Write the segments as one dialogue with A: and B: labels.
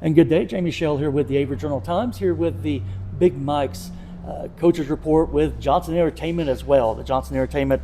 A: And good day, Jamie Shell here with the Avery Journal-Times, here with the Big Mike's Coaches Report with Johnson Entertainment as well. The Johnson Entertainment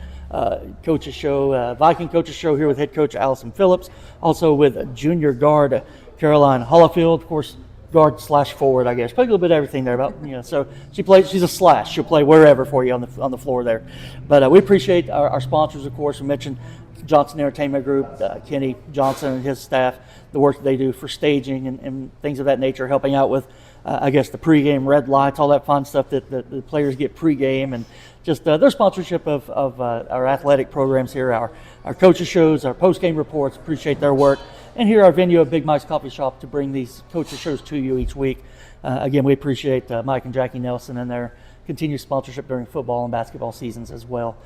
A: Coaches Show, Viking Coaches Show here with head coach Allison Phillips, also with junior guard Caroline Hollifield, of course, guard slash forward, I guess. Play a little bit of everything there. So she's a slash. She'll play wherever for you on the floor there. But we appreciate our sponsors, of course. We mentioned Johnson Entertainment Group, Kenny Johnson and his staff, the work that they do for staging and things of that nature, helping out with, I guess, the pregame red lights, all that fun stuff that the players get pregame, and just their sponsorship of our athletic programs here, our coaches shows, our postgame reports. Appreciate their work. And here our venue at Big Mike's Coffee Shop to bring these coaches shows to you each week. Again, we appreciate Mike and Jackie Nelson and their continued sponsorship during football and basketball seasons as well.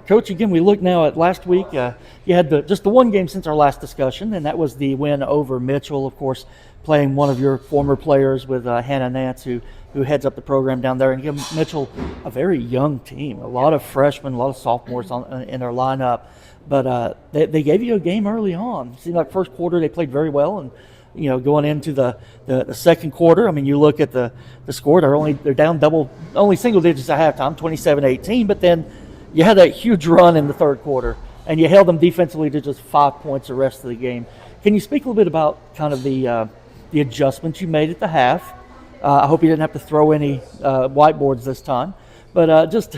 A: Coach, again, we look now at last week. You had just the one game since our last discussion, and that was the win over Mitchell, of course, playing one of your former players with Hannah Nance, who heads up the program down there. And again, Mitchell, a very young team, a lot of freshmen, a lot of sophomores in their lineup. But they gave you a game early on. It seemed like first quarter they played very well, and going into the second quarter, I mean, you look at the score, they're down only single digits at halftime, 27-18, but then you had that huge run in the third quarter, and you held them defensively to just 5 points the rest of the game. Can you speak a little bit about kind of the adjustments you made at the half? I hope you didn't have to throw any whiteboards this time, but just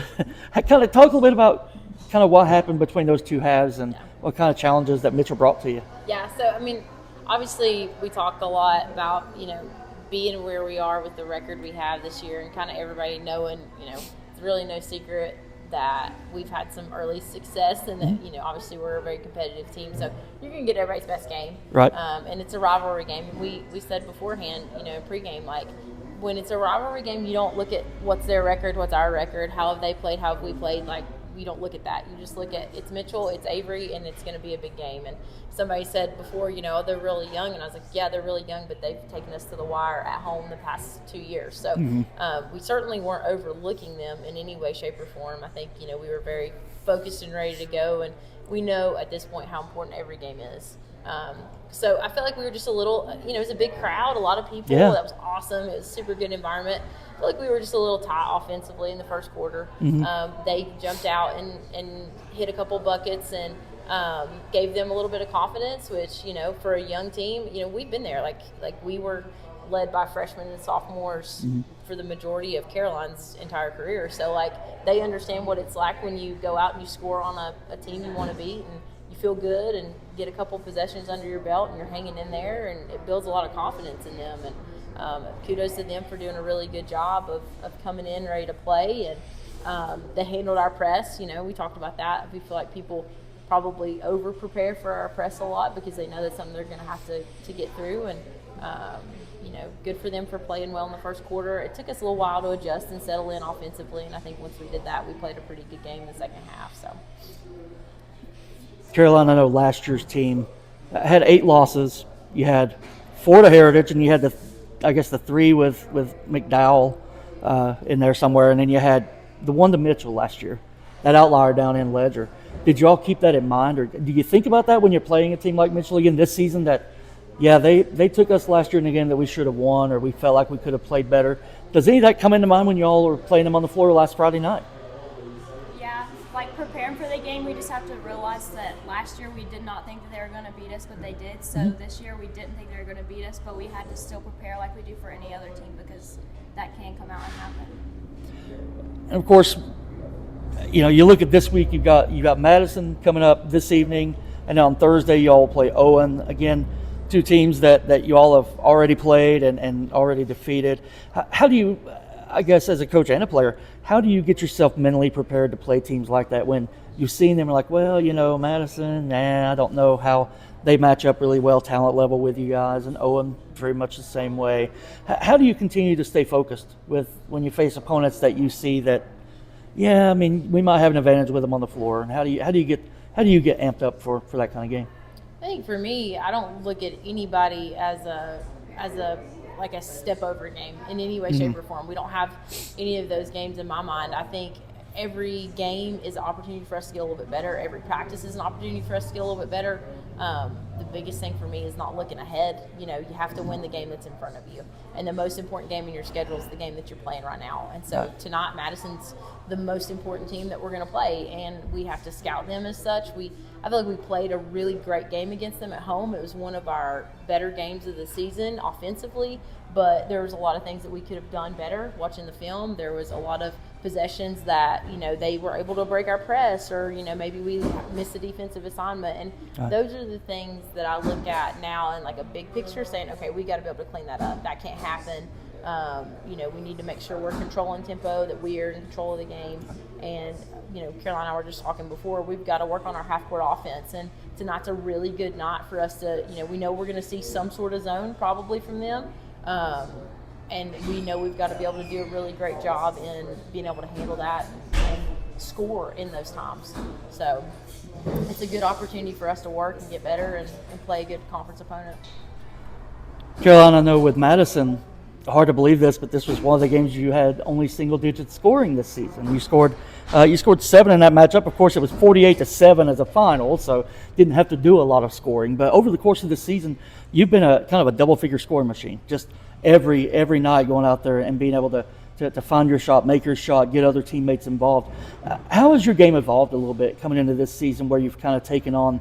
A: kind of talk a little bit about kind of what happened between those two halves and what kind of challenges that Mitchell brought to you.
B: Yeah, so I mean, obviously we talked a lot about, being where we are with the record we have this year, and kind of everybody knowing, it's really no secret that we've had some early success, and that, obviously we're a very competitive team, so you're going to get everybody's best game.
A: Right.
B: And it's a rivalry game. We said beforehand, in pregame, like, when it's a rivalry game, you don't look at what's their record, what's our record, how have they played, how have we played, like, you don't look at that. You just look at it's Mitchell, it's Avery, and it's going to be a big game. And somebody said before, they're really young, and I was like, yeah, they're really young, but they've taken us to the wire at home the past 2 years. So we certainly weren't overlooking them in any way, shape, or form. I think we were very focused and ready to go, and we know at this point how important every game is. So I felt like we were just a little, it was a big crowd, a lot of people.
A: Yeah.
B: That was awesome. It was a super good environment. I feel like we were just a little tight offensively in the first quarter. They jumped out and hit a couple buckets and gave them a little bit of confidence, which, for a young team, we've been there. Like we were led by freshmen and sophomores for the majority of Caroline's entire career. So, like, they understand what it's like when you go out and you score on a team you want to beat, and you feel good and get a couple possessions under your belt and you're hanging in there, and it builds a lot of confidence in them. And kudos to them for doing a really good job of coming in ready to play. And they handled our press. We talked about that. We feel like people probably over-prepare for our press a lot because they know that's something they're going to have to get through. And, good for them for playing well in the first quarter. It took us a little while to adjust and settle in offensively, and I think once we did that, we played a pretty good game in the second half. So,
A: Caroline, I know last year's team had 8 losses. You had 4 to Heritage, and you had the 3 with McDowell in there somewhere, and then you had the 1 to Mitchell last year, that outlier down in Ledger. Did you all keep that in mind, or do you think about that when you're playing a team like Mitchell again this season, that they took us last year in a game that we should have won, or we felt like we could have played better? Does any of that come into mind when you all were playing them on the floor last Friday night?
C: Yeah, like preparing for the game, we just have to realize that last year we did not think that they were going to beat us, but they did. So this year we didn't think they were going to beat us, but we had to still prepare like we do for any other team, because that can come out and happen.
A: And of course, you look at this week, you got Madison coming up this evening, and on Thursday you all play Owen. Again, 2 teams that you all have already played and already defeated. How do you, I guess as a coach and a player, how do you get yourself mentally prepared to play teams like that when you've seen them, like, well, Madison, I don't know how they match up really well talent level with you guys, and Owen very much the same way. How do you continue to stay focused when you face opponents that you see that, we might have an advantage with them on the floor, and how do you get amped up for that kind of game?
B: I think for me, I don't look at anybody as a step over game in any way, shape, or form. We don't have any of those games in my mind. I think every game is an opportunity for us to get a little bit better. Every practice is an opportunity for us to get a little bit better. The biggest thing for me is not looking ahead. You have to win the game that's in front of you. And the most important game in your schedule is the game that you're playing right now. And so tonight, Madison's the most important team that we're going to play, and we have to scout them as such. I feel like we played a really great game against them at home. It was one of our better games of the season offensively, but there was a lot of things that we could have done better. Watching the film, there was a lot of possessions that they were able to break our press, or maybe we missed a defensive assignment, and those are the things that I look at now in like a big picture, saying, okay, we got to be able to clean that up. That can't happen. We need to make sure we're controlling tempo, that we are in control of the game. And Caroline and I were just talking before, we've got to work on our half-court offense, and tonight's a really good night for us to, we know we're going to see some sort of zone probably from them. And we know we've got to be able to do a really great job in being able to handle that and score in those times. So it's a good opportunity for us to work and get better and play a good conference opponent.
A: Caroline, I know with Madison, hard to believe this, but this was one of the games you had only single-digit scoring this season. You scored 7 in that matchup. Of course, it was 48-7 as a final, so didn't have to do a lot of scoring. But over the course of the season, you've been a kind of a double-figure scoring machine. Just every night going out there and being able to find your shot, make your shot, get other teammates involved. How has your game evolved a little bit coming into this season, where you've kind of taken on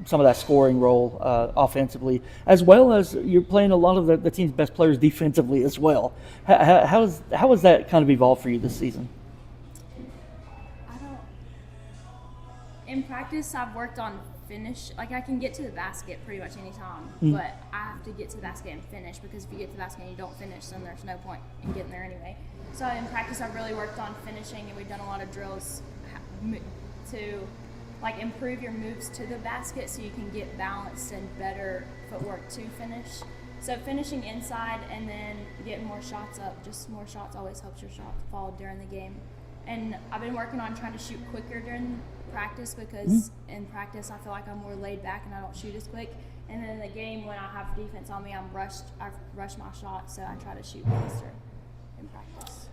A: some of that scoring role offensively, as well as you're playing a lot of the team's best players defensively as well? How has that kind of evolved for you this season?
C: In practice, I've worked on finish. Like, I can get to the basket pretty much any time, but I have to get to the basket and finish, because if you get to the basket and you don't finish, then there's no point in getting there anyway. So in practice, I've really worked on finishing, and we've done a lot of drills to improve your moves to the basket so you can get balanced and better footwork to finish. So finishing inside and then getting more shots up. Just more shots always helps your shot fall during the game. And I've been working on trying to shoot quicker during practice, because in practice I feel like I'm more laid back and I don't shoot as quick. And then in the game, when I have defense on me, I rush my shot, so I try to shoot faster in practice.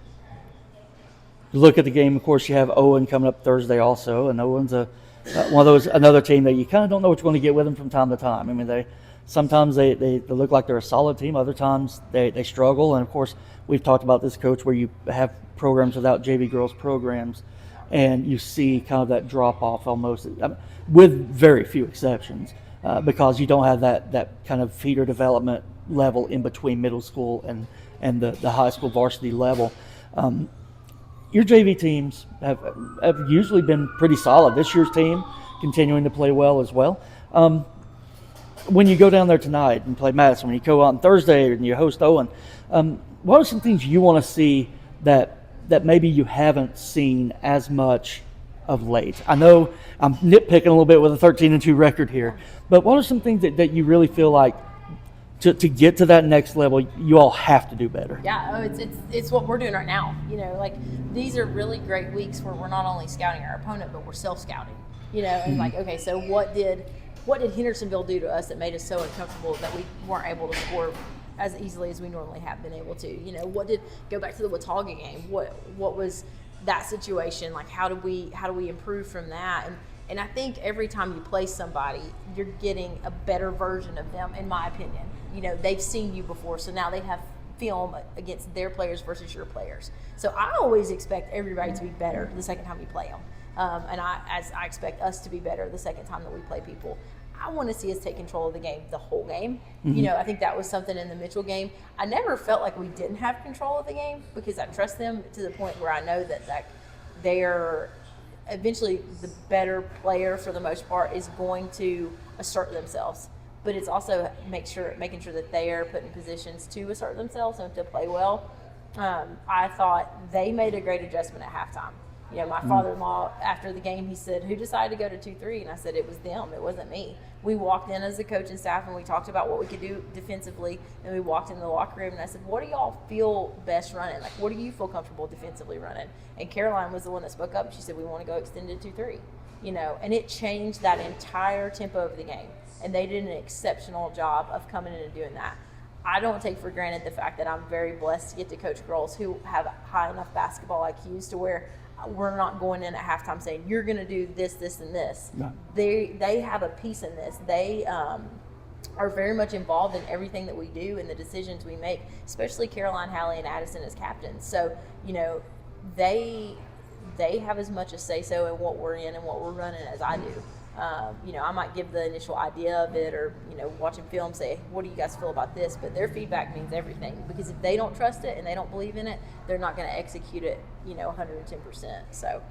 A: You look at the game, of course, you have Owen coming up Thursday also, and Owen's another team that you kind of don't know what you're going to get with them from time to time. I mean, sometimes they look like they're a solid team, other times they struggle. And of course, we've talked about this, Coach, where you have programs without JV girls programs, and you see kind of that drop off almost, with very few exceptions, because you don't have that kind of feeder development level in between middle school and the high school varsity level. Your JV teams have usually been pretty solid. This year's team continuing to play well as well. When you go down there tonight and play Madison, when you go out on Thursday and you host Owen, what are some things you want to see that maybe you haven't seen as much of late? I know I'm nitpicking a little bit with a 13-2 record here, but what are some things that you really feel like to get to that next level, you all have to do better?
B: Yeah, it's what we're doing right now. These are really great weeks where we're not only scouting our opponent, but we're self-scouting. And okay, so what did Hendersonville do to us that made us so uncomfortable that we weren't able to score as easily as we normally have been able to? Go back to the Watauga game. What was that situation? Like, how do we improve from that? And I think every time you play somebody, you're getting a better version of them, in my opinion. They've seen you before, so now they have film against their players versus your players. So I always expect everybody to be better the second time you play them. And I expect us to be better the second time that we play people. I want to see us take control of the game the whole game. I think that was something in the Mitchell game. I never felt like we didn't have control of the game, because I trust them to the point where I know that they're eventually the better player for the most part is going to assert themselves. But it's also making sure that they are put in positions to assert themselves and to play well. I thought they made a great adjustment at halftime. My father-in-law, after the game, he said, "Who decided to go to 2-3?" And I said, "It was them. It wasn't me." We walked in as a coaching staff and we talked about what we could do defensively. And we walked into the locker room and I said, "What do y'all feel best running? Like, what do you feel comfortable defensively running?" And Caroline was the one that spoke up. She said, "We want to go extended 2-3." And it changed that entire tempo of the game. And they did an exceptional job of coming in and doing that. I don't take for granted the fact that I'm very blessed to get to coach girls who have high enough basketball IQs to where we're not going in at halftime saying you're going to do this, this, and this.
A: No.
B: They have a piece in this. They are very much involved in everything that we do and the decisions we make, especially Caroline, Hallie, and Addison as captains. So, they have as much a say-so in what we're in and what we're running as I do. I might give the initial idea of it or, watching film say, what do you guys feel about this? But their feedback means everything, because if they don't trust it and they don't believe in it, they're not going to execute it, 110%. So,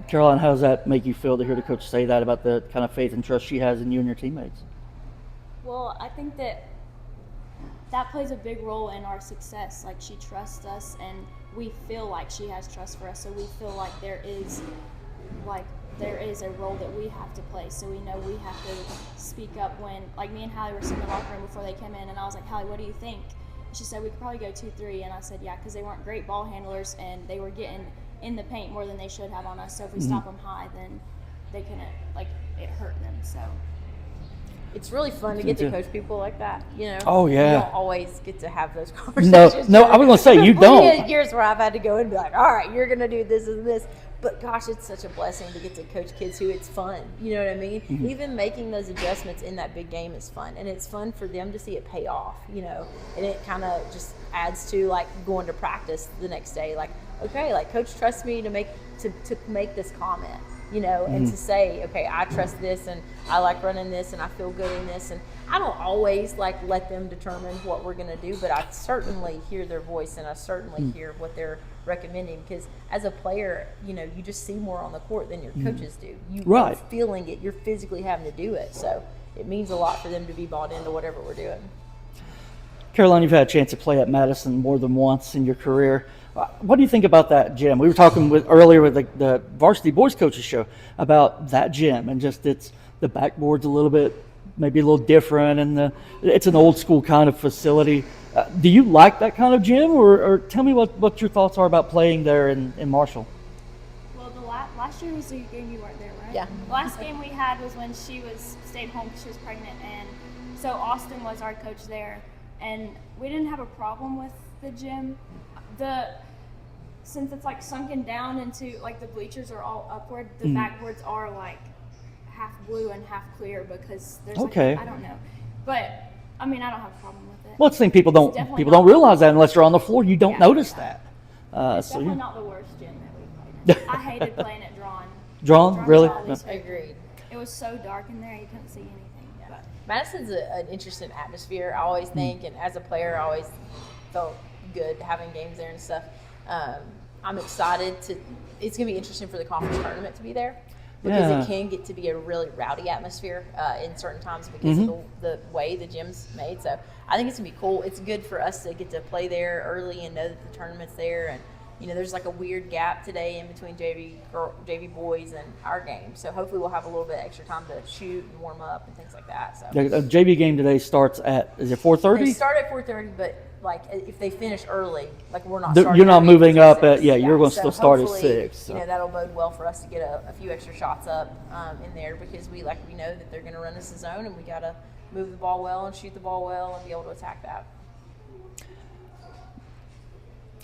A: Caroline, how does that make you feel to hear the coach say that about the kind of faith and trust she has in you and your teammates?
C: Well, I think that plays a big role in our success. Like, she trusts us, and we feel like she has trust for us. So we feel like there is a role that we have to play. So we know we have to speak up when, like, me and Hallie were sitting in the locker room before they came in, and I was like, Hallie, what do you think? And she said, we could probably go 2-3. And I said, yeah, because they weren't great ball handlers, and they were getting in the paint more than they should have on us. So if we stop them high, then they couldn't, it hurt them. So
B: it's really fun to get to coach people like that,
A: Oh, yeah.
B: You don't always get to have those conversations.
A: No, I was going to say, you don't.
B: Years where I've had to go and be like, all right, you're going to do this and this. But gosh, it's such a blessing to get to coach kids who it's fun. You know what I mean? Mm-hmm. Even making those adjustments in that big game is fun. And it's fun for them to see it pay off, and it kind of just adds to going to practice the next day. Okay, coach trusts me to make this comment, and to say, okay, I trust this and I like running this and I feel good in this. And I don't always let them determine what we're going to do, but I certainly hear their voice and I certainly hear what they're recommending, because as a player, you just see more on the court than your coaches do. You're feeling it, you're physically having to do it. So it means a lot for them to be bought into whatever we're doing.
A: Caroline, you've had a chance to play at Madison more than once in your career. What do you think about that gym? We were talking earlier with the varsity boys coaches show about that gym, and just the backboard's a little bit, maybe a little different, and it's an old school kind of facility. Do you like that kind of gym, or tell me what your thoughts are about playing there in Marshall?
C: Well, the last year was the game you weren't there, right?
B: Yeah.
C: The last game we had was when she stayed home because she was pregnant, and so Austin was our coach there, and we didn't have a problem with the gym. Since it's sunken down into the bleachers are all upward, the backboards are half blue and half clear because there's I don't know, but I mean I don't have a problem with it.
A: Well, it's the thing people don't realize that unless you're on the floor, you don't notice that.
C: It's definitely not the worst gym that we played in. I hated playing at Drawn.
A: Drawn, really?
B: Agreed.
C: It was so dark in there you couldn't see anything.
B: Yeah. But Madison's an interesting atmosphere, I always think, and as a player, I always felt good having games there and stuff. I'm excited it's going to be interesting for the conference tournament to be there, because it can get to be a really rowdy atmosphere in certain times because of the way the gym's made. So I think it's going to be cool. It's good for us to get to play there early and know that the tournament's there. And, there's a weird gap today in between JV boys and our game. So hopefully we'll have a little bit extra time to shoot and warm up and things like that. So
A: the JV game today starts at, is it 4:30?
B: They start at 4:30, but if they finish early, we're not starting.
A: You're not moving up
B: 6.
A: You're going to still start at 6.
B: So. That'll bode well for us to get a few extra shots up in there, because we know that they're going to run us a zone, and we got to move the ball well and shoot the ball well and be able to attack that.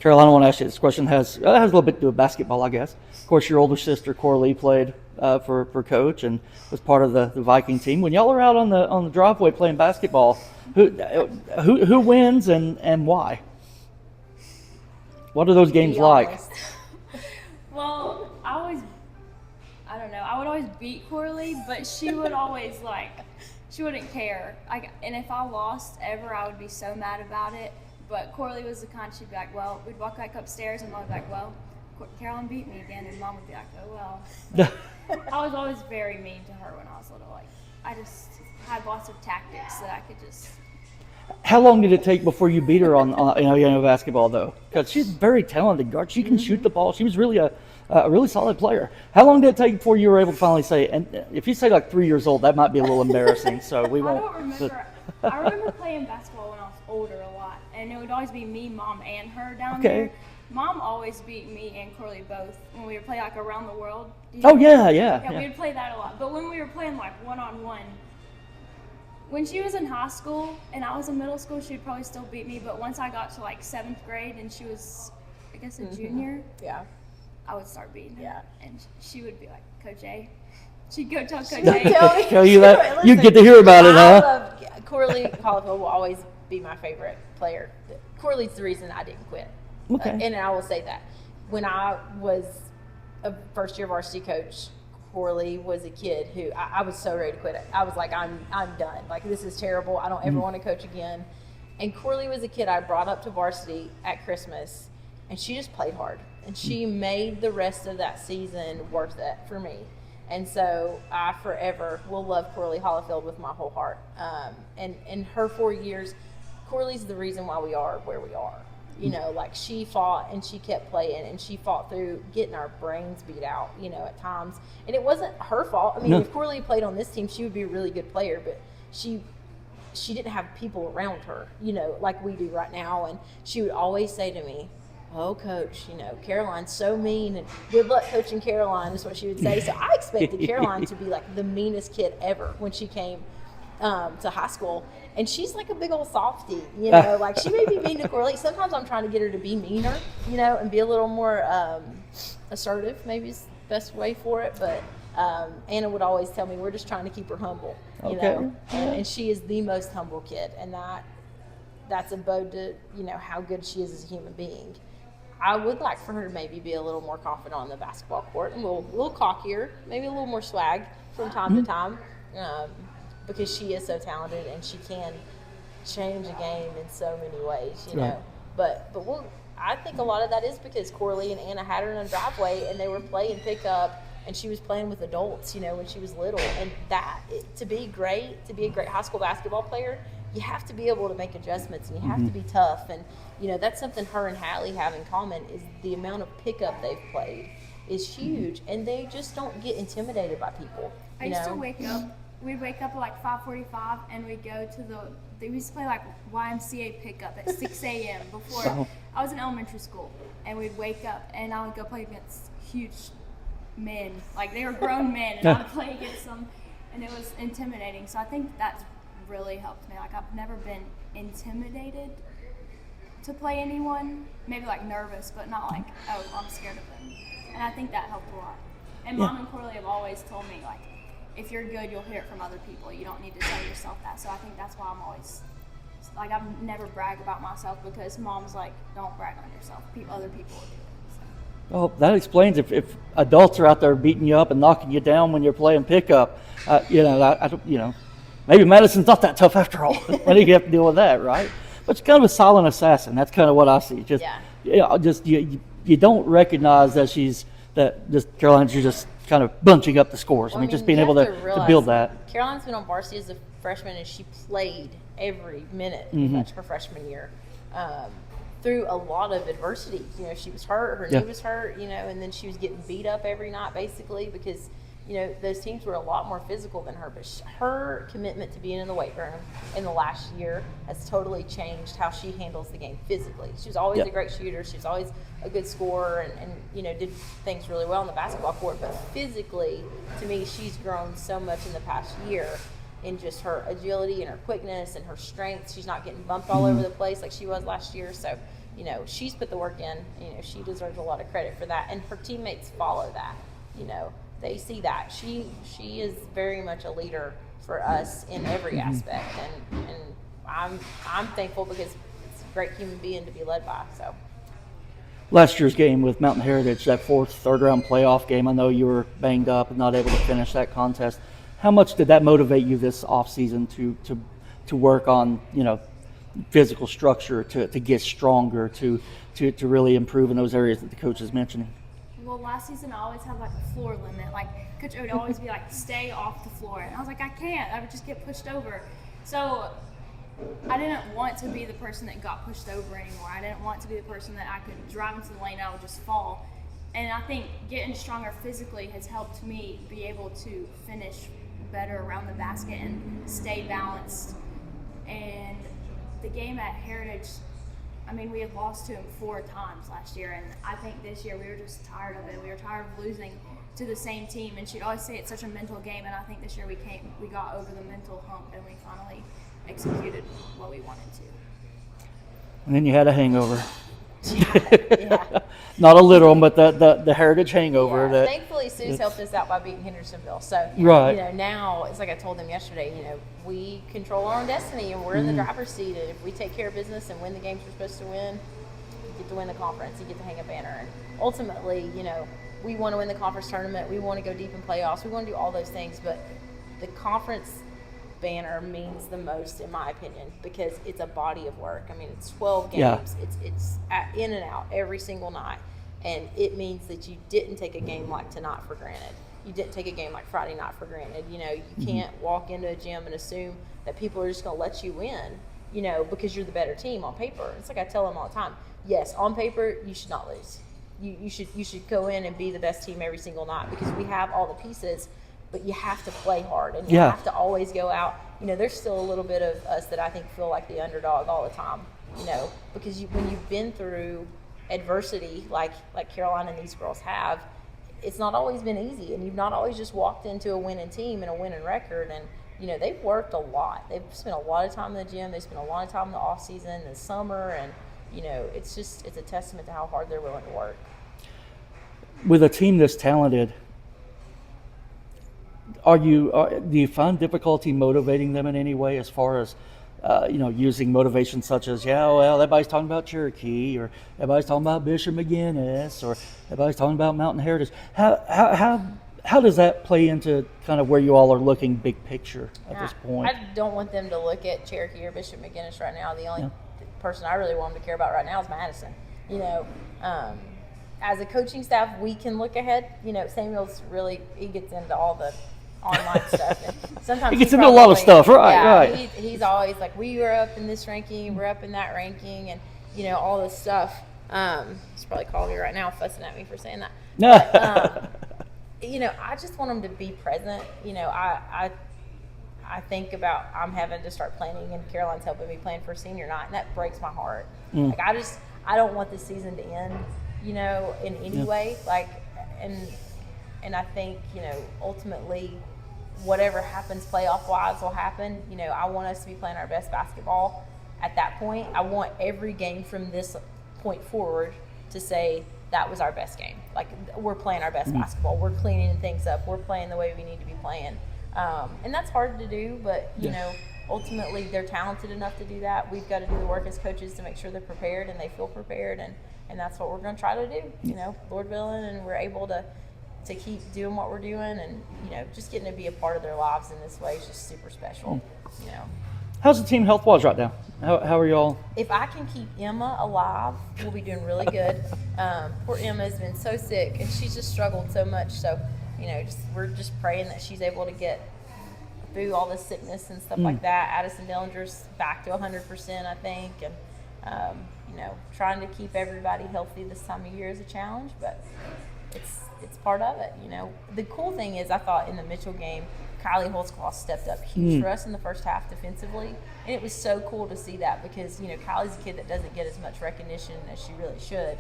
A: Caroline, I want to ask you this question. It has a little bit to do with basketball, I guess. Of course, your older sister Coralie played for Coach and was part of the Viking team. When y'all are out on the driveway playing basketball, who wins and why? What are those games like?
C: Well, I don't know. I would always beat Coralie, but she would always she wouldn't care. And if I lost ever, I would be so mad about it. But Coralie was the kind, she'd be like, well, we'd walk back upstairs and Mom would be like, well, Caroline beat me again, and Mom would be like, oh well. I was always very mean to her when I was little. I just had lots of tactics that I could just.
A: How long did it take before you beat her on basketball though? Because she's very talented guard. She can shoot the ball. She was really a really solid player. How long did it take before you were able to finally say? And if you say 3 years old, that might be a little embarrassing. So we won't.
C: I don't remember. I remember playing basketball when I was older a lot, and it would always be me, Mom, and her down there. Mom always beat me and Coralie both when we would play around the world.
A: Yeah,
C: we would play that a lot. But when we were playing one-on-one, when she was in high school and I was in middle school, she'd probably still beat me. But once I got to 7th grade and she was I guess a junior,
B: Yeah.
C: I would start beating her.
B: Yeah.
C: And she would be like, Coach A. She'd go tell Coach
B: would
C: A.
A: Tell you that
B: Listen,
A: you get to hear about it,
B: I
A: huh?
B: love Caroline Hollifield will always be my favorite player. Corley's the reason I didn't quit.
A: Okay.
B: And I will say that. When I was a first-year varsity coach, Corley was a kid who I was so ready to quit it. I was like, I'm done. Like, this is terrible. I don't ever want to coach again. And Corley was a kid I brought up to varsity at Christmas, and she just played hard. And she made the rest of that season worth it for me. And so I forever will love Caroline Hollifield with my whole heart. And in her 4 years, Corley's the reason why we are where we are. You know, like, she fought and she kept playing, and she fought through getting our brains beat out, you know, at times. And it wasn't her fault. I mean, if Corley played on this team, she would be a really good player, but she didn't have people around her, you know, like we do right now. And she would always say to me, "Oh, Coach, you know, Caroline's so mean, and good luck coaching Caroline," is what she would say. So I expected Caroline to be like the meanest kid ever when she came to high school. And she's like a big old softie, you know, like, she may be mean to Corley. Sometimes I'm trying to get her to be meaner, you know, and be a little more assertive, maybe is the best way for it. But Anna would always tell me, we're just trying to keep her humble, you know, and she is the most humble kid. And that's a bode to, you know, how good she is as a human being. I would like for her to maybe be a little more confident on the basketball court, and a little cockier, maybe a little more swag from time to time, because she is so talented and she can change a game in so many ways, you know. But I think a lot of that is because Corley and Anna had her in a driveway, and they were playing pickup, and she was playing with adults, you know, when she was little. And to be a great high school basketball player, you have to be able to make adjustments, and you have to be tough. And, you know, that's something her and Hallie have in common, is the amount of pickup they've played is huge, and they just don't get intimidated by people.
C: I used to wake up. We'd wake up at like 5:45, and we'd go to they used to play like YMCA pickup at 6 a.m. before. I was in elementary school, and we'd wake up, and I would go play against huge men. Like, they were grown men, and I would play against them, and it was intimidating. So I think that's really helped me. Like, I've never been intimidated to play anyone. Maybe like nervous, but not like, oh, I'm scared of them. And I think that helped a lot. And Mom and Corley have always told me, like, if you're good, you'll hear it from other people. You don't need to tell yourself that. So I think that's why I'm always, like, I've never brag about myself, because Mom's like, don't brag on yourself. Other people will do it. So.
A: Well, that explains if adults are out there beating you up and knocking you down when you're playing pickup. You know, I don't, you know, maybe Madison's not that tough after all. Why do you have to deal with that, right? But she's kind of a silent assassin. That's kind of what I see. Just, you don't recognize that Caroline's just kind of bunching up the scores.
B: Well,
A: I mean, just being able to build that.
B: Caroline's been on varsity as a freshman, and she played every minute of her freshman year through a lot of adversity. You know, she was hurt, her knee was hurt, you know, and then she was getting beat up every night basically, because, you know, those teams were a lot more physical than her. But her commitment to being in the weight room in the last year has totally changed how she handles the game physically. She was always a great shooter. She was always a good scorer, and, you know, did things really well on the basketball court. But physically, to me, she's grown so much in the past year in just her agility and her quickness and her strength. She's not getting bumped all over the place like she was last year. So, you know, she's put the work in. You know, she deserves a lot of credit for that. And her teammates follow that, you know. They see that she is very much a leader for us in every aspect, and I'm thankful, because it's a great human being to be led by. So
A: Last year's game with Mountain Heritage, that third round playoff game, I know you were banged up and not able to finish that contest. How much did that motivate you this off season to work on, you know, physical structure, to get stronger, to really improve in those areas that the coach is mentioning?
C: Well, last season I always had like a floor limit. Like, Coach would always be like, stay off the floor. And I was like, I can't. I would just get pushed over. So I didn't want to be the person that got pushed over anymore. I didn't want to be the person that I could drive into the lane and I would just fall. And I think getting stronger physically has helped me be able to finish better around the basket and stay balanced. And the game at Heritage, I mean, we had lost to him 4 times last year, and I think this year we were just tired of it. We were tired of losing to the same team, and she'd always say it's such a mental game, and I think this year we got over the mental hump, and we finally executed what we wanted to.
A: And then you had a hangover.
B: Yeah.
A: Not a literal, but the heritage hangover.
B: Yeah,
A: That
B: thankfully, Sue's helped us out by beating Hendersonville. So,
A: Right.
B: now it's like I told them yesterday, we control our own destiny and we're in the driver's seat. And if we take care of business and win the games we're supposed to win, you get to win the conference, you get to hang a banner. And ultimately, we want to win the conference tournament. We want to go deep in playoffs. We want to do all those things. But the conference banner means the most, in my opinion, because it's a body of work. I mean, it's 12 games.
A: Yeah.
B: It's in and out every single night. And it means that you didn't take a game like tonight for granted. You didn't take a game like Friday night for granted. You can't walk into a gym and assume that people are just going to let you win, because you're the better team on paper. It's like I tell them all the time. Yes, on paper, you should not lose. You should go in and be the best team every single night because we have all the pieces, but you have to play hard and you have to always go out. There's still a little bit of us that I think feel like the underdog all the time, because when you've been through adversity like Caroline and these girls have, it's not always been easy, and you've not always just walked into a winning team and a winning record. And they've worked a lot. They've spent a lot of time in the gym. They spent a lot of time in the off season, the summer, and it's a testament to how hard they're willing to work.
A: With a team this talented, do you find difficulty motivating them in any way, as far as using motivation such as, everybody's talking about Cherokee, or everybody's talking about Bishop McGinnis, or everybody's talking about Mountain Heritage? How does that play into kind of where you all are looking big picture at this point?
B: I don't want them to look at Cherokee or Bishop McGinnis right now. The only person I really want them to care about right now is Madison. As a coaching staff, we can look ahead. Samuel's he gets into all the online stuff. And sometimes
A: he gets into a lot of stuff, right?
B: He's always like, we were up in this ranking, we're up in that ranking, and all this stuff. He's probably calling me right now, fussing at me for saying that. But, I just want them to be present. I think about I'm having to start planning, and Caroline's helping me plan for senior night, and that breaks my heart. Like I don't want this season to end, in any way. And I think ultimately, whatever happens playoff wise will happen. I want us to be playing our best basketball at that point. I want every game from this point forward to say that was our best game. Like, we're playing our best basketball. We're cleaning things up. We're playing the way we need to be playing. And that's hard to do, but ultimately they're talented enough to do that. We've got to do the work as coaches to make sure they're prepared and they feel prepared, and that's what we're going to try to do. Lord willing, and we're able to keep doing what we're doing, and just getting to be a part of their lives in this way is just super special.
A: How's the team health-wise right now? How are y'all?
B: If I can keep Emma alive, we'll be doing really good. Poor Emma has been so sick, and she's just struggled so much. So, we're just praying that she's able to get through all this sickness and stuff like that. Addison Dillinger's back to 100%, I think, and trying to keep everybody healthy this time of year is a challenge, but it's part of it. The cool thing is, I thought in the Mitchell game, Kylie Holtzclaw stepped up huge for us in the first half defensively, and it was so cool to see that because Kylie's a kid that doesn't get as much recognition as she really should,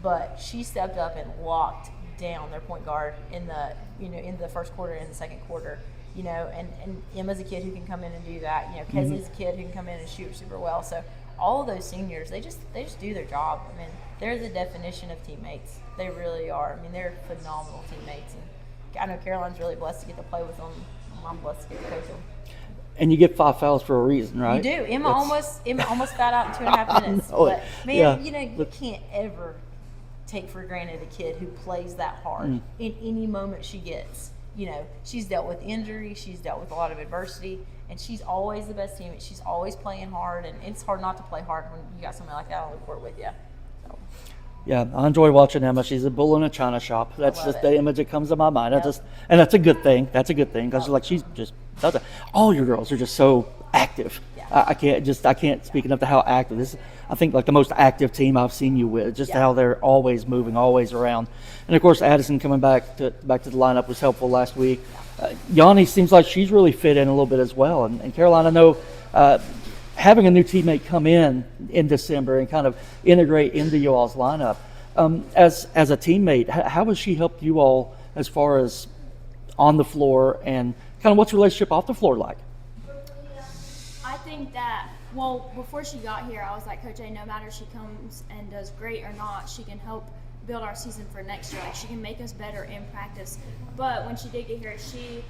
B: but she stepped up and locked down their point guard in the first quarter and the second quarter. And Emma's a kid who can come in and do that. Kesley's a kid who can come in and shoot super well. So all of those seniors, they just do their job. I mean, they're the definition of teammates. They really are. I mean, they're phenomenal teammates. And I know Caroline's really blessed to get to play with them. I'm blessed to get to coach them.
A: And you get 5 fouls for a reason, right?
B: You do. Emma almost fouled out in 2.5 minutes. But man, you can't ever take for granted a kid who plays that hard in any moment she gets. She's dealt with injury, she's dealt with a lot of adversity, and she's always the best teammate. She's always playing hard, and it's hard not to play hard when you got somebody like that on the court with you. So.
A: Yeah, I enjoy watching Emma. She's a bull in a china shop. That's just the image that comes to my mind. And that's a good thing. That's a good thing because she's just does it. All your girls are just so active. Yeah. I can't speak enough to how active this is. I think like the most active team I've seen you with. Just how they're always moving, always around. And of course, Addison coming back to the lineup was helpful last week. Yanni seems like she's really fit in a little bit as well. And Caroline, I know having a new teammate come in December and kind of integrate into you all's lineup. As a teammate, how has she helped you all as far as on the floor, and kind of what's your relationship off the floor like?
C: I think that Well, before she got here, I was like, Coach A, no matter she comes and does great or not, she can help build our season for next year. Like, she can make us better in practice. But when she did get here, she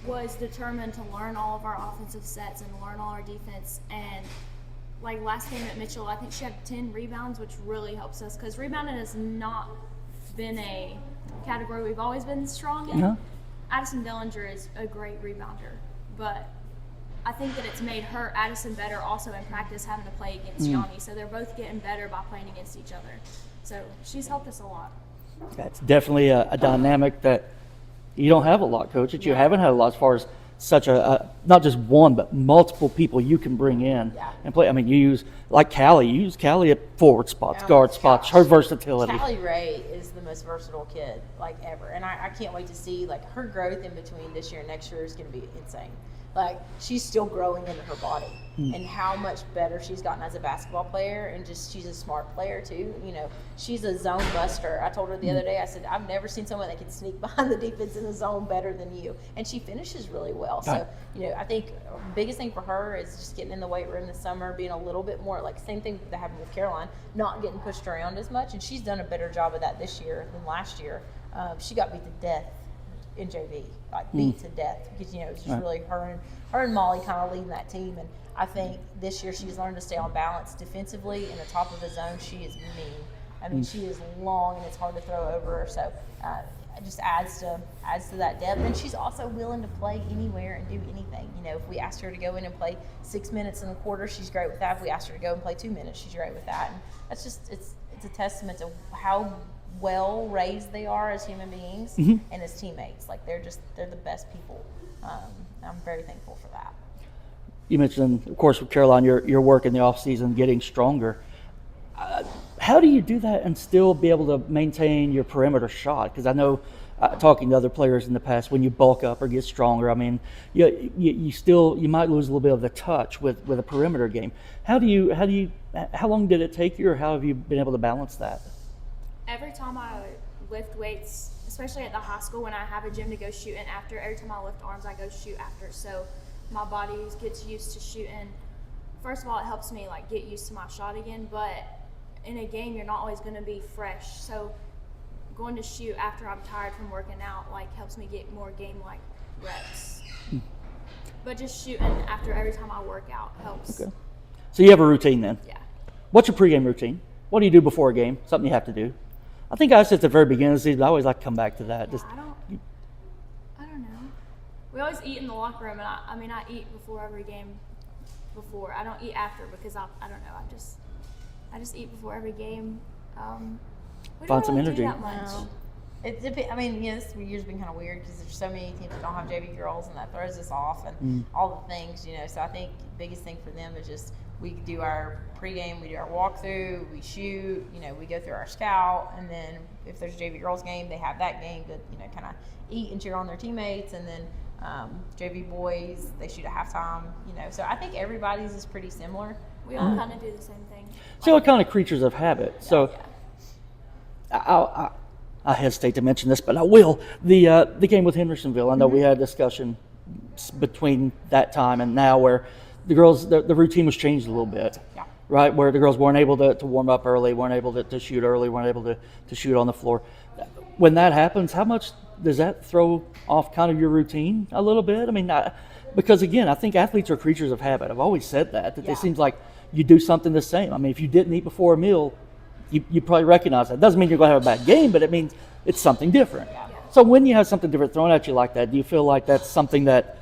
C: was determined to learn all of our offensive sets and learn all our defense. And like last game at Mitchell, I think she had 10 rebounds, which really helps us because rebounding has not been a category we've always been strong in. Addison Dellinger is a great rebounder, but I think that it's made Addison better also in practice having to play against Yanni. So they're both getting better by playing against each other. So she's helped us a lot.
A: That's definitely a dynamic that you don't have a lot, Coach, that you haven't had a lot as far as such not just one, but multiple people you can bring in and play. I mean, you use Callie at forward spots, guard spots, her versatility.
B: Callie Ray is the most versatile kid like ever. And I can't wait to see like her growth in between this year and next year is going to be insane. Like, she's still growing into her body and how much better she's gotten as a basketball player, and just she's a smart player too. You know, she's a zone buster. I told her the other day, I said, I've never seen someone that can sneak behind the defense in the zone better than you. And she finishes really well. So, you know, I think the biggest thing for her is just getting in the weight room this summer, being a little bit more, like same thing that happened with Caroline, not getting pushed around as much. And she's done a better job of that this year than last year. She got beat to death in JV, like beat to death, because you know it's just really her and Molly kind of leading that team. And I think this year she's learned to stay on balance defensively. In the top of the zone, she is mean. I mean, she is long and it's hard to throw over her. So it just adds to that depth. And she's also willing to play anywhere and do anything. You know, if we asked her to go in and play 6 minutes in the quarter, she's great with that. If we asked her to go and play 2 minutes, she's great with that. And that's just it's a testament to how well raised they are as human beings and as teammates. Like they're the best people. I'm very thankful for that.
A: You mentioned, of course, with Caroline, your work in the off season, getting stronger. How do you do that and still be able to maintain your perimeter shot? Because I know, talking to other players in the past, when you bulk up or get stronger, I mean, you might lose a little bit of the touch with a perimeter game. How long did it take you, or how have you been able to balance that?
C: Every time I lift weights, especially at the high school when I have a gym to go shoot in after, every time I lift arms, I go shoot after. So my body gets used to shooting. First of all, it helps me like get used to my shot again, but in a game, you're not always going to be fresh. So going to shoot after I'm tired from working out like helps me get more game-like reps. But just shooting after every time I work out helps. Okay.
A: So you have a routine then?
C: Yeah.
A: What's your pregame routine? What do you do before a game? Something you have to do? I think I said at the very beginning of the season, I always like to come back to that.
C: Yeah, I don't know. We always eat in the locker room, and I eat before every game. I don't eat after because I don't know. I just eat before every game. We
A: Find
C: don't
A: some
C: really
A: energy.
C: do that much.
B: No. It depends. I mean, this year's been kind of weird because there's so many teams that don't have JV girls, and that throws us off, and all the things, you know. So I think the biggest thing for them is just we do our pregame, we do our walkthrough, we shoot, you know, we go through our scout, and then if there's a JV girls game, they have that game to, you know, kind of eat and cheer on their teammates, and then JV boys, they shoot at halftime, you know. So I think everybody's is pretty similar.
C: We all kind of do the same thing.
A: So we're kind of creatures of habit. So I hesitate to mention this, but I will. The game with Hendersonville, I know we had a discussion between that time and now where the girls, the routine was changed a little bit, right? Where the girls weren't able to warm up early, weren't able to shoot early, weren't able to shoot on the floor. When that happens, how much does that throw off kind of your routine a little bit? I mean, because again, I think athletes are creatures of habit. I've always said that it seems like you do something the same. I mean, if you didn't eat before a meal, you probably recognize that. It doesn't mean you're going to have a bad game, but it means it's something different. So when you have something different thrown at you like that, do you feel like that's something that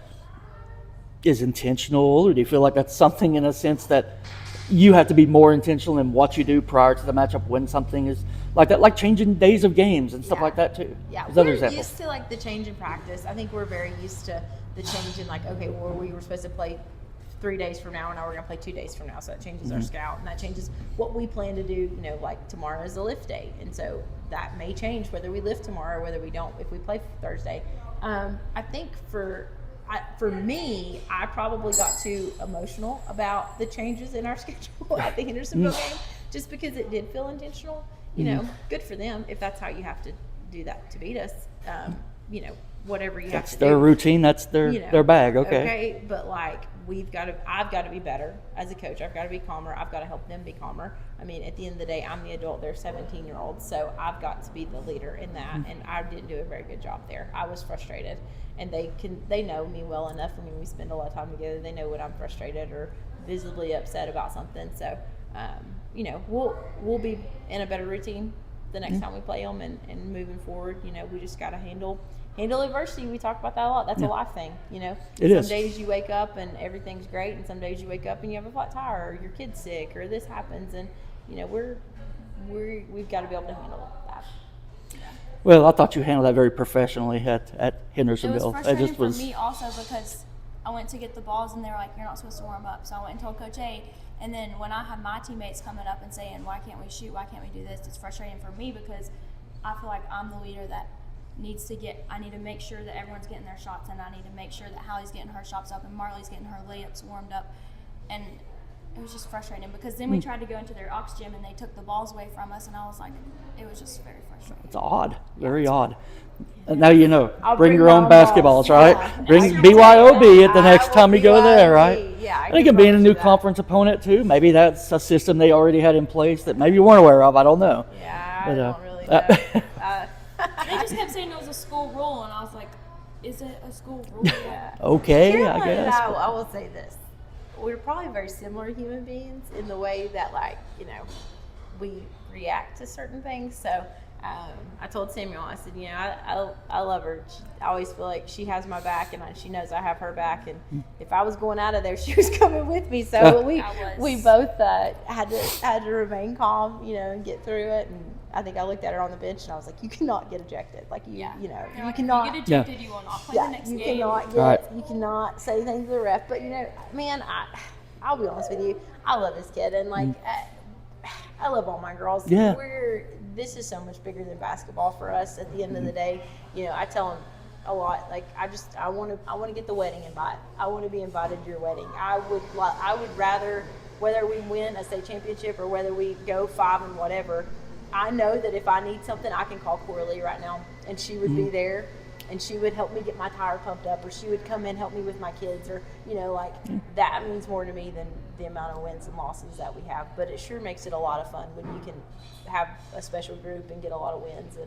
A: is intentional, or do you feel like that's something in a sense that you have to be more intentional in what you do prior to the matchup when something is like that, like changing days of games and stuff like that too?
B: Yeah,
A: we're
B: used to like the change in practice. I think we're very used to the change in like, okay, well, we were supposed to play 3 days from now, and now we're going to play 2 days from now. So that changes our scout, and that changes what we plan to do. You know, like tomorrow is a lift day, and so that may change whether we lift tomorrow or whether we don't if we play Thursday. I think for me, I probably got too emotional about the changes in our schedule at the Hendersonville game, just because it did feel intentional. You know, good for them if that's how you have to do that to beat us. You know, whatever you have to do.
A: That's their routine. That's their bag. Okay.
B: But like I've got to be better as a coach. I've got to be calmer. I've got to help them be calmer. I mean, at the end of the day, I'm the adult. They're 17-year-olds, so I've got to be the leader in that. And I didn't do a very good job there. I was frustrated, and they know me well enough. I mean, we spend a lot of time together. They know when I'm frustrated or visibly upset about something. So, we'll be in a better routine the next time we play them, and moving forward, we just got to handle adversity. We talk about that a lot. That's a life thing, Some days you wake up and everything's great, and some days you wake up and you have a flat tire, or your kid's sick, or this happens, and we've got to be able to handle that.
A: Well, I thought you handled that very professionally at Hendersonville.
C: It was frustrating for me also because I went to get the balls and they were like, "You're not supposed to warm up." So I went and told Coach A. And then when I had my teammates coming up and saying, "Why can't we shoot? Why can't we do this?" It's frustrating for me because I feel like I'm the leader that I need to make sure that everyone's getting their shots, and I need to make sure that Hallie's getting her shots up and Marley's getting her layups warmed up. And it was just frustrating because then we tried to go into their aux gym and they took the balls away from us, and I was like, it was just very frustrating.
A: It's odd, very odd. And now
B: I'll
A: bring your own basketballs,
B: balls.
A: right?
B: Yeah.
A: Bring BYOB at the next time you go there, right?
B: Yeah,
A: I think it being a new conference opponent too. Maybe that's a system they already had in place that maybe you weren't aware of. I don't know.
B: Yeah, I don't really know.
C: They just kept saying it was a school rule, and I was like, is it a school rule? Yeah.
A: Okay,
B: Caroline
A: I guess.
B: and I will say this. We're probably very similar human beings in the way that, we react to certain things. So I told Samuel, I said, I love her. I always feel like she has my back, and she knows I have her back. And if I was going out of there, she was coming with me. So we both had to remain calm, and get through it. And I think I looked at her on the bench, and I was like, "You cannot get ejected. You cannot
C: get ejected. You will not play the next game.
B: You cannot say things to the ref." But man, I'll be honest with you. I love this kid, and I love all my girls.
A: Yeah.
B: This is so much bigger than basketball for us. At the end of the day, I tell them a lot. I want to get the wedding invite. I want to be invited to your wedding. I would rather, whether we win a state championship or whether we go 5 and whatever. I know that if I need something, I can call Coralie right now, and she would be there, and she would help me get my tire pumped up, or she would come in and help me with my kids, or that means more to me than the amount of wins and losses that we have. But it sure makes it a lot of fun when you can have a special group and get a lot of wins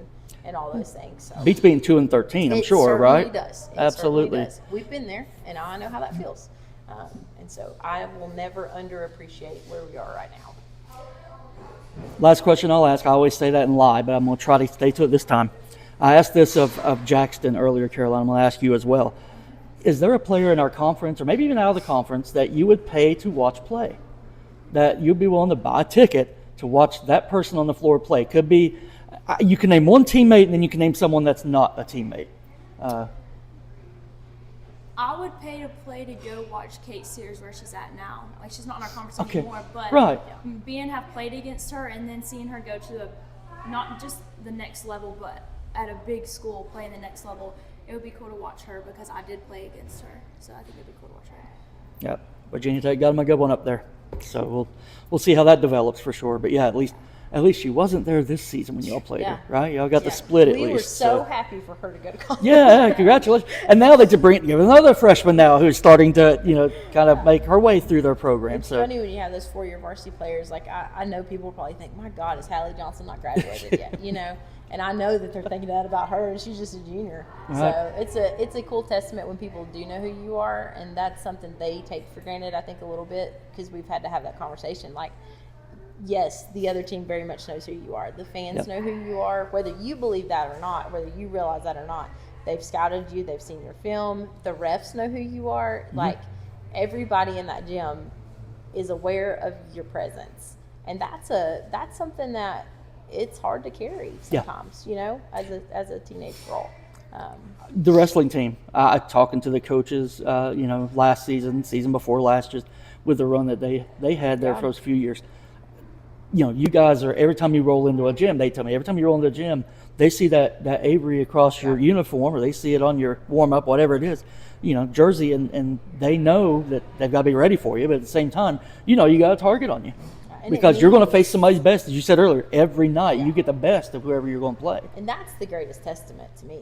B: and all those things. So
A: beats being 2 and 13, I'm sure, right?
B: It does.
A: Absolutely.
B: Certainly does. We've been there, and I know how that feels. And so I will never underappreciate where we are right now.
A: Last question I'll ask. I always say that and lie, but I'm going to try to stay to it this time. I asked this of Jackson earlier, Caroline. I'm going to ask you as well. Is there a player in our conference, or maybe even out of the conference, that you would pay to watch play? That you'd be willing to buy a ticket to watch that person on the floor play? Could be, you can name one teammate, and then you can name someone that's not a teammate.
C: I would pay to play to go watch Kate Sears where she's at now. She's not in our conference anymore, but being have played against her and then seeing her go to not just the next level, but at a big school playing the next level, it would be cool to watch her because I did play against her. So I think it'd be cool to watch her.
A: Yep. Virginia Tech got them a good one up there. So we'll see how that develops for sure. But yeah, at least she wasn't there this season when y'all played her, right? Y'all got the split at least.
B: We were so happy for her to go to college.
A: Yeah, congratulations. And now they you have another freshman now who's starting to, kind of make her way through their program.
B: It's funny when you have those 4-year varsity players. I know people will probably think, my God, is Hallie Johnson not graduated yet, And I know that they're thinking that about her, and she's just a junior. Right. So it's a cool testament when people do know who you are, and that's something they take for granted, I think, a little bit, because we've had to have that conversation. Yes, the other team very much knows who you are. The fans know who you are, whether you believe that or not, whether you realize that or not. They've scouted you. They've seen your film. The refs know who you are. Mm-hmm. Everybody in that gym is aware of your presence, and that's something that it's hard to carry sometimes. As a teenage girl.
A: The wrestling team. Talking to the coaches, last season before last, just with the run that they had there for those few years. You guys are, every time you roll into a gym, they tell me, every time you roll into a gym, they see that Avery across your uniform, or they see it on your warm-up, whatever it is, jersey, and they know that they've got to be ready for you, but at the same time, you got a target on you. Because you're going to face somebody's best, as you said earlier, every night. You get the best of whoever you're going to play.
B: And that's the greatest testament to me.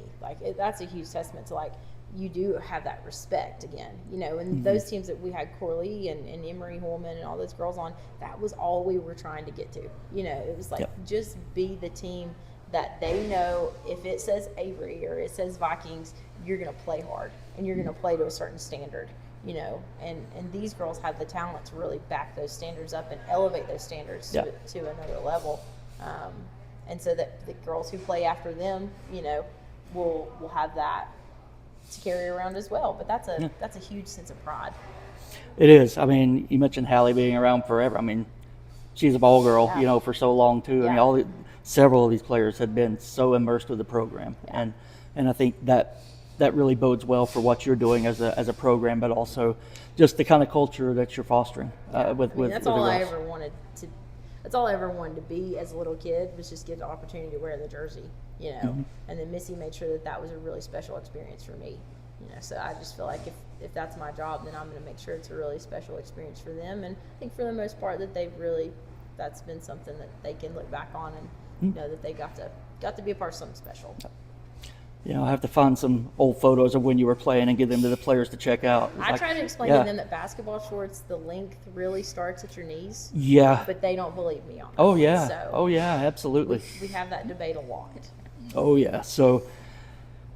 B: That's a huge testament to, you do have that respect again, and those teams that we had Corley and Emery Holman and all those girls on, that was all we were trying to get to. It was like, just be the team that they know if it says Avery or it says Vikings, you're going to play hard and you're going to play to a certain standard, and these girls have the talent to really back those standards up and elevate those standards to another level. And so that the girls who play after them, will have that to carry around as well. But that's a huge sense of pride.
A: It is. I mean, you mentioned Hallie being around forever. I mean, she's a ball girl, for so long too.
B: Yeah.
A: I mean, several of these players have been so immersed with the program, and I think that really bodes well for what you're doing as a program, but also just the kind of culture that you're fostering with
B: that's
A: the
B: all
A: girls.
B: I ever wanted to. That's all I ever wanted to be as a little kid, was just get the opportunity to wear the jersey, And then Missy made sure that was a really special experience for me, So I just feel like if that's my job, then I'm going to make sure it's a really special experience for them. And I think for the most part that that's been something that they can look back on and know that they got to be a part of something special.
A: I have to find some old photos of when you were playing and give them to the players to check out.
B: I try to explain to them that basketball shorts, the length really starts at your knees.
A: Yeah.
B: But they don't believe me on that.
A: Oh, yeah.
B: So
A: Absolutely.
B: we have that debate a lot.
A: Oh, yeah. So,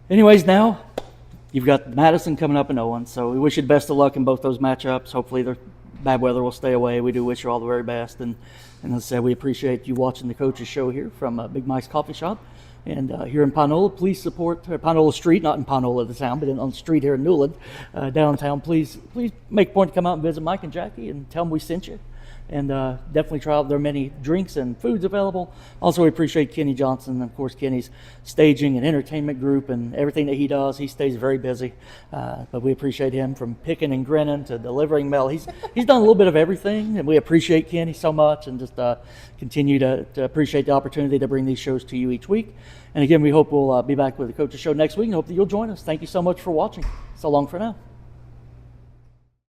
A: anyways, now you've got Madison coming up in Owen. So we wish you the best of luck in both those matchups. Hopefully the bad weather will stay away. We do wish you all the very best. And as I said, we appreciate you watching the Coaches Show here from Big Mike's Coffee Shop. And here in Pinola, please support Pinola Street, not in Pinola, the town, but on the street here in Newland, downtown. Please make a point to come out and visit Mike and Jackie and tell them we sent you. And definitely try out their many drinks and foods available. Also, we appreciate Kenny Johnson, and of course, Kenny's staging and entertainment group and everything that he does. He stays very busy, but we appreciate him from picking and grinning to delivering mail. He's done a little bit of everything, and we appreciate Kenny so much, and just continue to appreciate the opportunity to bring these shows to you each week. And again, we hope we'll be back with the Coaches Show next week, and hope that you'll join us. Thank you so much for watching. So long for now.